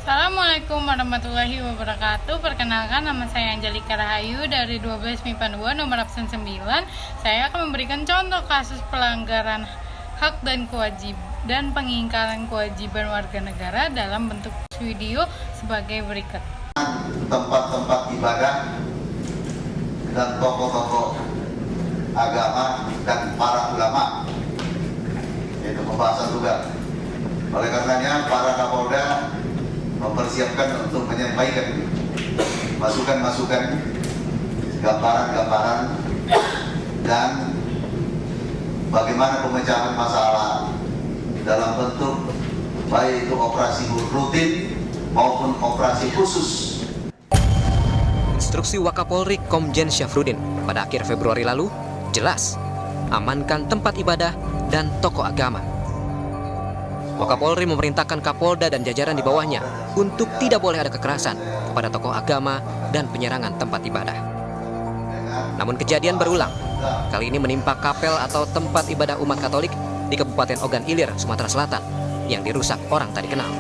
Assalamualaikum warahmatullahi wabarakatuh. Perkenalkan, nama saya Angelika Rahayu dari 12 MIPA 2 nomor absen 9. Saya akan memberikan contoh kasus pelanggaran hak dan pengingkaran kewajiban warga negara dalam bentuk video sebagai berikut. Tempat-tempat ibadah dan tokoh-tokoh agama dan para ulama, yaitu pembahasan tugas. Oleh karenanya para Kapolda mempersiapkan untuk menyampaikan masukan-masukan, gambaran-gambaran, dan bagaimana pemecahan masalah dalam bentuk baik itu operasi rutin maupun operasi khusus. Instruksi Wakapolri Komjen Syafruddin pada akhir Februari lalu jelas, amankan tempat ibadah dan tokoh agama. Wakapolri memerintahkan Kapolda dan jajaran di bawahnya untuk tidak boleh ada kekerasan kepada tokoh agama dan penyerangan tempat ibadah. Namun kejadian berulang, kali ini menimpa kapel atau tempat ibadah umat Katolik di Kabupaten Ogan Ilir, Sumatera Selatan yang dirusak orang tak dikenal.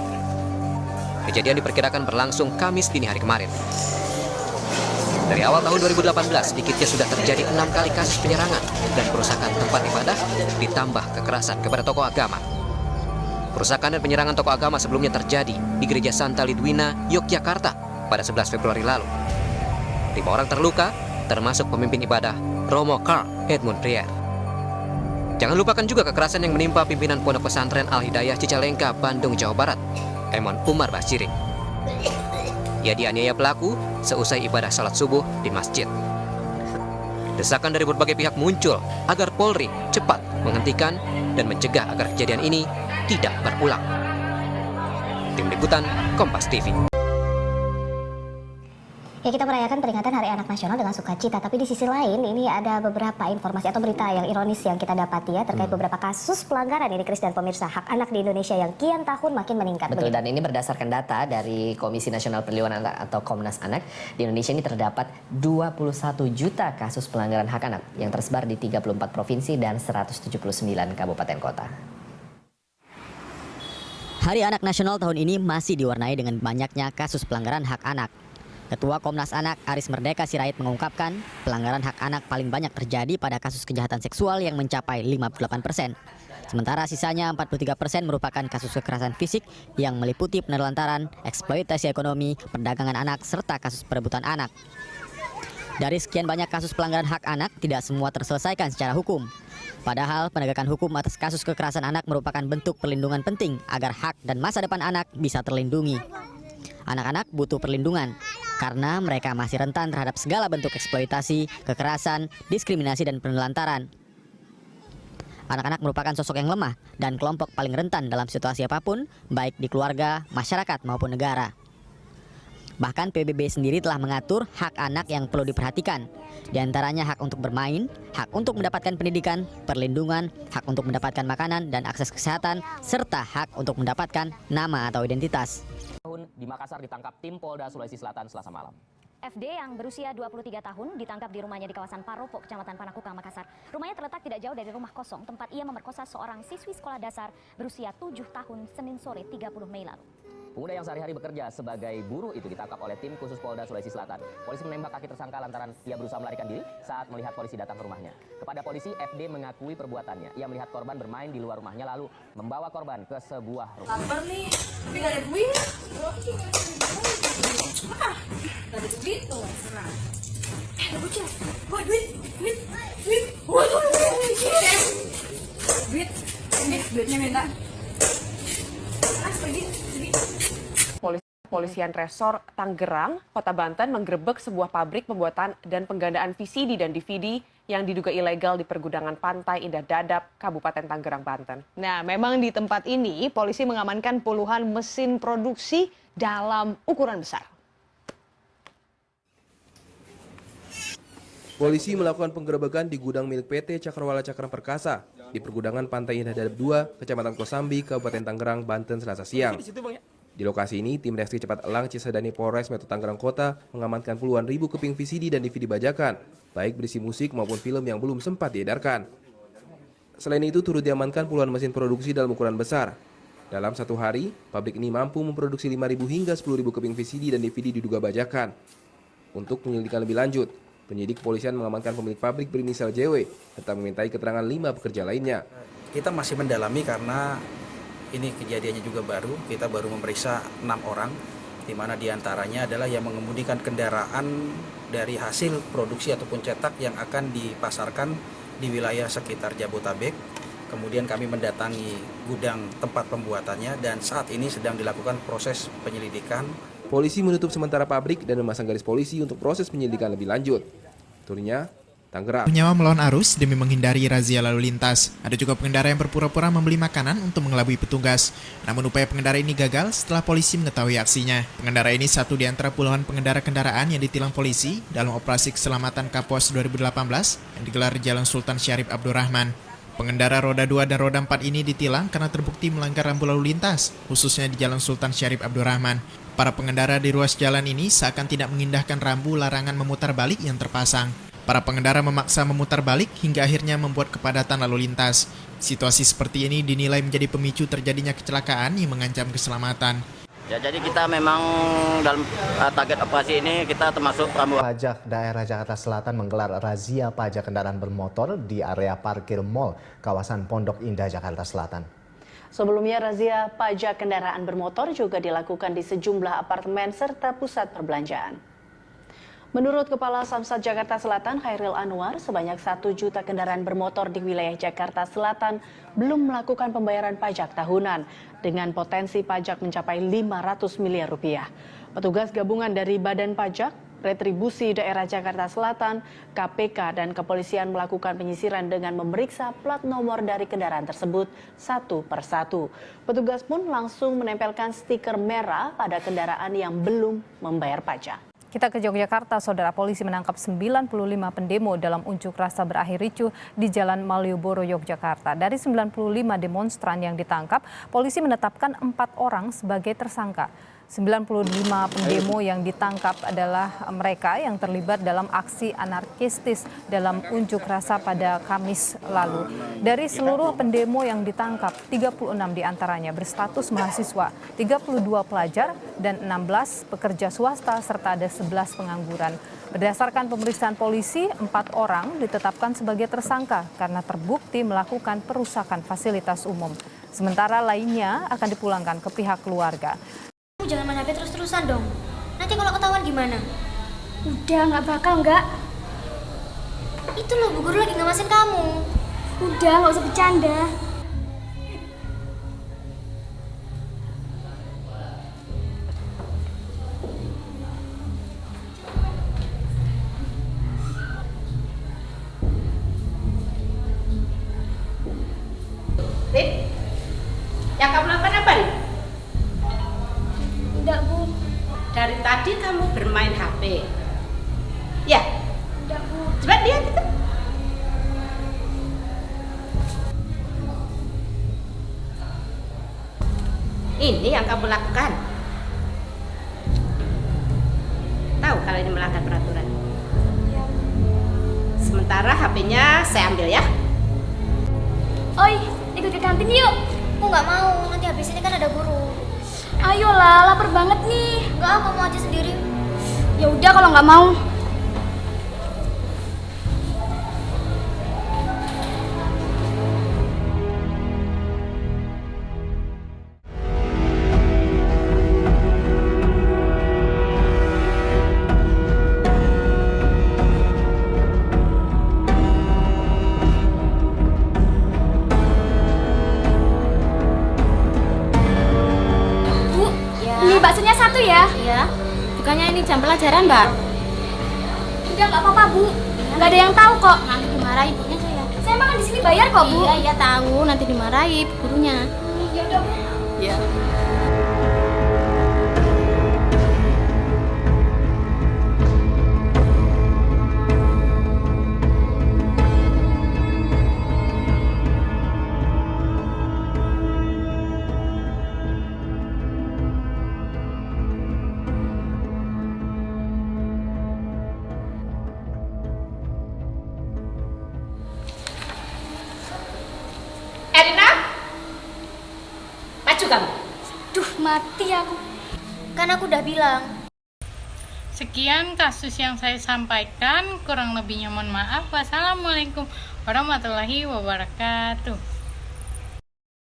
Kejadian diperkirakan berlangsung Kamis dini hari kemarin. Dari awal tahun 2018, sedikitnya sudah terjadi 6 kali kasus penyerangan dan perusakan tempat ibadah ditambah kekerasan kepada tokoh agama. Perusakan dan penyerangan tokoh agama sebelumnya terjadi di Gereja Santa Lidwina, Yogyakarta pada 11 Februari lalu. 5 orang terluka, termasuk pemimpin ibadah Romo Karl Edmund Prier. Jangan lupakan juga kekerasan yang menimpa pimpinan Pondok Pesantren Al-Hidayah Cicalengka, Bandung, Jawa Barat, Emon Umar Basiring. Ia dianiaya pelaku seusai ibadah salat subuh di masjid. Desakan dari berbagai pihak muncul agar Polri cepat menghentikan dan mencegah agar kejadian ini tidak berulang. Tim Liputan Kompas TV. Ya, kita merayakan peringatan Hari Anak Nasional dengan sukacita, tapi di sisi lain ini ada beberapa informasi atau berita yang ironis yang kita dapati ya terkait beberapa kasus pelanggaran ini, Kris dan pemirsa, hak anak di Indonesia yang kian tahun makin meningkat. Betul, begitu. dan ini berdasarkan data dari Komisi Nasional Perlindungan Anak atau Komnas Anak. Di Indonesia ini terdapat 21 juta kasus pelanggaran hak anak yang tersebar di 34 provinsi dan 179 kabupaten kota. Hari Anak Nasional tahun ini masih diwarnai dengan banyaknya kasus pelanggaran hak anak. Ketua Komnas Anak Aris Merdeka Sirait mengungkapkan pelanggaran hak anak paling banyak terjadi pada kasus kejahatan seksual yang mencapai 58%. Sementara sisanya 43% merupakan kasus kekerasan fisik yang meliputi penelantaran, eksploitasi ekonomi, perdagangan anak, serta kasus perebutan anak. Dari sekian banyak kasus pelanggaran hak anak, tidak semua terselesaikan secara hukum. Padahal penegakan hukum atas kasus kekerasan anak merupakan bentuk perlindungan penting agar hak dan masa depan anak bisa terlindungi. Anak-anak butuh perlindungan karena mereka masih rentan terhadap segala bentuk eksploitasi, kekerasan, diskriminasi, dan penelantaran. Anak-anak merupakan sosok yang lemah dan kelompok paling rentan dalam situasi apapun, baik di keluarga, masyarakat, maupun negara. Bahkan PBB sendiri telah mengatur hak anak yang perlu diperhatikan. Di antaranya hak untuk bermain, hak untuk mendapatkan pendidikan, perlindungan, hak untuk mendapatkan makanan dan akses kesehatan, serta hak untuk mendapatkan nama atau identitas. Di Makassar ditangkap tim Polda Sulawesi Selatan Selasa malam. FD yang berusia 23 tahun ditangkap di rumahnya di kawasan Paropo, Kecamatan Panakukang, Makassar. Rumahnya terletak tidak jauh dari rumah kosong tempat ia memerkosa seorang siswi sekolah dasar berusia 7 tahun Senin sore 30 Mei lalu. Pemuda yang sehari-hari bekerja sebagai buruh itu ditangkap oleh tim khusus Polda Sulawesi Selatan. Polisi menembak kaki tersangka lantaran ia berusaha melarikan diri saat melihat polisi datang ke rumahnya. Kepada polisi, FD mengakui perbuatannya. Ia melihat korban bermain di luar rumahnya lalu membawa korban ke sebuah rumah. Lapar nih, tapi gak ada duit. Gak ada duit tuh, senang. Ada bocah. Wah, duit. Waduh, duitnya minta. Pergi. Kepolisian Resor Tangerang, Kota Banten menggerebek sebuah pabrik pembuatan dan penggandaan VCD dan DVD yang diduga ilegal di pergudangan Pantai Indah Dadap, Kabupaten Tangerang, Banten. Nah, memang di tempat ini polisi mengamankan puluhan mesin produksi dalam ukuran besar. Polisi melakukan penggerebekan di gudang milik PT Cakrawala Cakra Perkasa di pergudangan Pantai Indah Dadap 2, Kecamatan Kosambi, Kabupaten Tangerang, Banten, Selasa siang. Di lokasi ini, tim reaksi cepat Elang Cisadane Polres Metro Tangerang Kota mengamankan puluhan ribu keping VCD dan DVD bajakan, baik berisi musik maupun film yang belum sempat diedarkan. Selain itu, turut diamankan puluhan mesin produksi dalam ukuran besar. Dalam satu hari, pabrik ini mampu memproduksi 5.000 hingga 10.000 keping VCD dan DVD diduga bajakan. Untuk penyelidikan lebih lanjut, penyidik kepolisian mengamankan pemilik pabrik berinisial JW serta memintai keterangan 5 pekerja lainnya. Kita masih mendalami karena ini kejadiannya juga baru. Kita baru memeriksa 6 orang, di mana diantaranya adalah yang mengemudikan kendaraan dari hasil produksi ataupun cetak yang akan dipasarkan di wilayah sekitar Jabotabek. Kemudian kami mendatangi gudang tempat pembuatannya dan saat ini sedang dilakukan proses penyelidikan. Polisi menutup sementara pabrik dan memasang garis polisi untuk proses penyelidikan lebih lanjut. Turnya, Tangerang. Nyawa melawan arus demi menghindari razia lalu lintas. Ada juga pengendara yang berpura-pura membeli makanan untuk mengelabui petugas. Namun upaya pengendara ini gagal setelah polisi mengetahui aksinya. Pengendara ini satu di antara puluhan pengendara kendaraan yang ditilang polisi dalam operasi keselamatan Kapos 2018 yang digelar di Jalan Sultan Syarif Abdurrahman. Pengendara roda 2 dan roda 4 ini ditilang karena terbukti melanggar rambu lalu lintas, khususnya di Jalan Sultan Syarif Abdurrahman. Para pengendara di ruas jalan ini seakan tidak mengindahkan rambu larangan memutar balik yang terpasang. Para pengendara memaksa memutar balik hingga akhirnya membuat kepadatan lalu lintas. Situasi seperti ini dinilai menjadi pemicu terjadinya kecelakaan yang mengancam keselamatan. Ya, jadi kita memang dalam target operasi ini kita termasuk Pajak daerah Jakarta Selatan menggelar razia pajak kendaraan bermotor di area parkir mal kawasan Pondok Indah, Jakarta Selatan. Sebelumnya razia pajak kendaraan bermotor juga dilakukan di sejumlah apartemen serta pusat perbelanjaan. Menurut Kepala Samsat Jakarta Selatan, Khairil Anwar, sebanyak 1 juta kendaraan bermotor di wilayah Jakarta Selatan belum melakukan pembayaran pajak tahunan dengan potensi pajak mencapai 500 miliar rupiah. Petugas gabungan dari Badan Pajak, Retribusi Daerah Jakarta Selatan, KPK, dan kepolisian melakukan penyisiran dengan memeriksa plat nomor dari kendaraan tersebut satu persatu. Petugas pun langsung menempelkan stiker merah pada kendaraan yang belum membayar pajak. Kita ke Yogyakarta, saudara. Polisi menangkap 95 pendemo dalam unjuk rasa berakhir ricuh di Jalan Malioboro, Yogyakarta. Dari 95 demonstran yang ditangkap, polisi menetapkan 4 orang sebagai tersangka. 95 pendemo yang ditangkap adalah mereka yang terlibat dalam aksi anarkistis dalam unjuk rasa pada Kamis lalu. Dari seluruh pendemo yang ditangkap, 36 diantaranya berstatus mahasiswa, 32 pelajar, dan 16 pekerja swasta, serta ada 11 pengangguran. Berdasarkan pemeriksaan polisi, 4 orang ditetapkan sebagai tersangka karena terbukti melakukan perusakan fasilitas umum. Sementara lainnya akan dipulangkan ke pihak keluarga. Jangan main HP terus-terusan dong. Nanti kalau ketahuan gimana? Udah, nggak bakal nggak. Itu loh, Bu Guru lagi ngawasin kamu. Udah, nggak usah bercanda. Rip, yang kamu lakukan apa, Rip? Enggak, Bu. Dari tadi kamu bermain HP. Ya? Enggak, Bu. Coba lihat itu. Ini yang kamu lakukan. Tahu kalau ini melanggar peraturan. Sementara HP-nya saya ambil ya. Oi, ikut ke kantin yuk. Aku nggak mau, nanti habis ini kan ada guru. Ayolah, lapar banget nih. Enggak, aku mau aja sendiri. Ya udah kalau nggak mau. Baksonya 1 ya? Iya. Bukannya ini jam pelajaran, Mbak? Udah, nggak apa-apa, Bu. Nggak ada yang tahu kok. Nanti dimarahi ibunya saya. Saya makan di sini bayar kok, Bu. Iya, tahu. Nanti dimarahi gurunya. Ya udah, Bu. Iya. Maju kamu. Mati aku. Kan aku udah bilang. Sekian kasus yang saya sampaikan, kurang lebihnya mohon maaf. Wassalamualaikum warahmatullahi wabarakatuh.